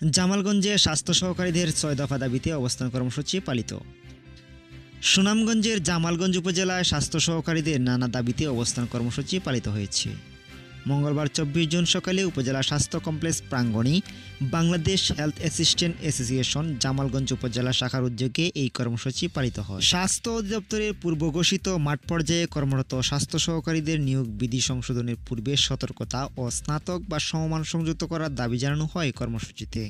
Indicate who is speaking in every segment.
Speaker 1: জামালগঞ্জে স্বাস্থ্য সহকারীদের ৬ দফা দাবিতে অবস্থান কর্মসূচি পালিত। সুনামগঞ্জের জামালগঞ্জ উপজেলায় স্বাস্থ্য সহকারীদের নানা দাবিতে অবস্থান কর্মসূচি পালিত হয়েছে। মঙ্গলবার ২৪ জুন সকালে উপজেলা স্বাস্থ্য কমপ্লেক্স প্রাঙ্গণে Bangladesh health assistant association Jamalganj উপজেলা শাখার উদ্যোগে এই কর্মসূচি পালিত হয়। স্বাস্থ্য অধিদপ্তরের পূর্ব ঘোষিত মাঠ পর্যায়ে কর্মরত স্বাস্থ্য সহকারীদের নিয়োগ বিধি সংশোধনের পূর্বে সতর্কতা ও স্নাতক বা সমমান সংযুক্ত করার দাবি জানানো হয় কর্মসূচিতে।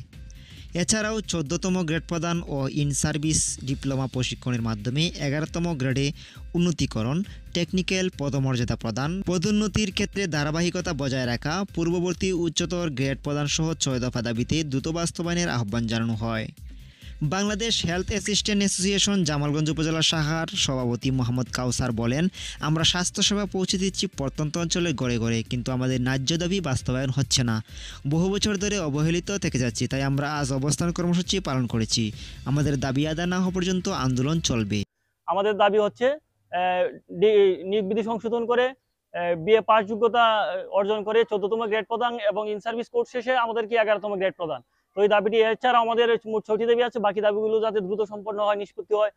Speaker 1: এছাড়াও ১৪তম গ্রেড প্রদান ও ইন সার্ভিস ডিপ্লোমা প্রশিক্ষণের মাধ্যমে ১১তম গ্রেডে উন্নতিকরণ, টেকনিক্যাল পদমর্যাদা প্রদান, পদোন্নতির ক্ষেত্রে ধারাবাহিকতা বজায় রাখা, পূর্ববর্তী উচ্চতর গ্রেড প্রদান সহ ৬ দফা দাবিতে দ্রুত বাস্তবায়নের আহ্বান জানানো হয়। Bangladesh health assistant association Jamalganj উপজেলা শাখার সভাপতি মোহাম্মদ কাউসার বলেন, আমরা স্বাস্থ্যসেবা পৌঁছে দিচ্ছি প্রত্যন্ত অঞ্চলে গড়ে গড়ে, কিন্তু আমাদের ন্যায্য দাবি বাস্তবায়ন হচ্ছে না। বহু বছর ধরে অবহেলিত থেকে যাচ্ছি, তাই আমরা আজ অবস্থান কর্মসূচি পালন করেছি। আমাদের দাবি আদায় না হওয়া পর্যন্ত আন্দোলন চলবে।
Speaker 2: আমাদের দাবি হচ্ছে নিয়োগ বিধি সংশোধন করে বিএ পাস যোগ্যতা অর্জন করে ১৪তম গ্রেড প্রদান এবং ইন সার্ভিস কোর্স শেষে আমাদেরকে ১১তম গ্রেড প্রদান। তো এই দাবিটি এছাড়া আমাদের মোট ৬টি দাবি আছে, বাকি দাবিগুলো যাতে দ্রুত সম্পন্ন হয়, নিষ্পত্তি হয়,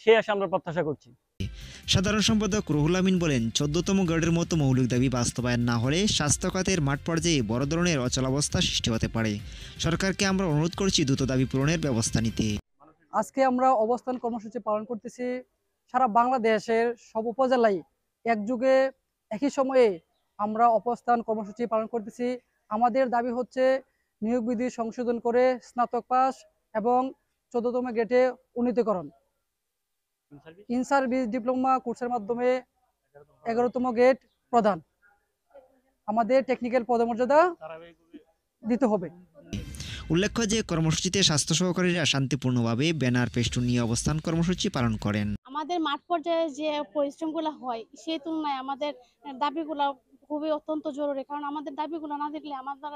Speaker 2: সে আশা আমরা প্রত্যাশা করছি।
Speaker 1: সাধারণ সম্পাদক রুহুল আমিন বলেন, ১৪তম গ্রেডের মতো মৌলিক দাবি বাস্তবায়ন না হলে স্বাস্থ্য খাতের মাঠ পর্যায়ে বড় ধরনের অচলাবস্থা সৃষ্টি হতে পারে। সরকারকে আমরা অনুরোধ করছি দ্রুত দাবি পূরণের ব্যবস্থা নিতে।
Speaker 3: আজকে আমরা অবস্থান কর্মসূচি পালন করতেছি। সারা বাংলাদেশের সব উপজেলায় একযোগে একই সময়ে আমরা অবস্থান কর্মসূচি পালন করতেছি। আমাদের দাবি হচ্ছে নিয়োগ বিধি সংশোধন করে স্নাতক পাস এবং ১৪তম গ্রেডে উন্নীতকরণ, ইন সার্ভিস ডিপ্লোমা কোর্সের মাধ্যমে ১১তম গ্রেড প্রদান, আমাদের টেকনিক্যাল পদমর্যাদা দিতে হবে।
Speaker 1: উল্লেখ্য যে কর্মসূচিতে স্বাস্থ্য সহকারীরা শান্তিপূর্ণভাবে ব্যানার ফেস্টুন নিয়ে অবস্থান কর্মসূচি পালন করেন।
Speaker 4: আমাদের মাঠ পর্যায়ে যে পরিশ্রমগুলো হয় সেই তুলনায় আমাদের দাবিগুলো খুবই অত্যন্ত জরুরি, কারণ আমাদের দাবিগুলো না দিলে আমাদের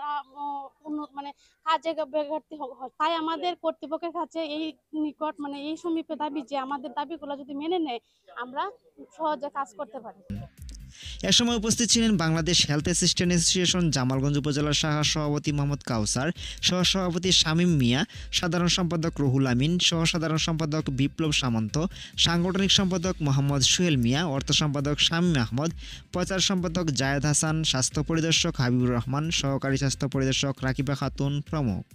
Speaker 4: মানে কাজে ব্যাঘাতি হয়। তাই আমাদের কর্তৃপক্ষের কাছে এই নিকট মানে এই সমীপে দাবি যে আমাদের দাবিগুলো যদি মেনে নেয় আমরা সহজে কাজ করতে পারি।
Speaker 1: এ সময় উপস্থিত ছিলেন Bangladesh health assistant association Jamalganj উপজেলা শাখার সভাপতি মোহাম্মদ কাউসার, সহসভাপতি শামীম মিয়া, সাধারণ সম্পাদক রুহুল আমিন, সহসাধারণ সম্পাদক বিপ্লব সামন্ত, সাংগঠনিক সম্পাদক মোহাম্মদ সোহেল মিয়া, অর্থ সম্পাদক শামীম আহমদ, প্রচার সম্পাদক জায়েদ হাসান, স্বাস্থ্য পরিদর্শক হাবিবুর রহমান, সহকারী স্বাস্থ্য পরিদর্শক রাকিবা খাতুন প্রমুখ।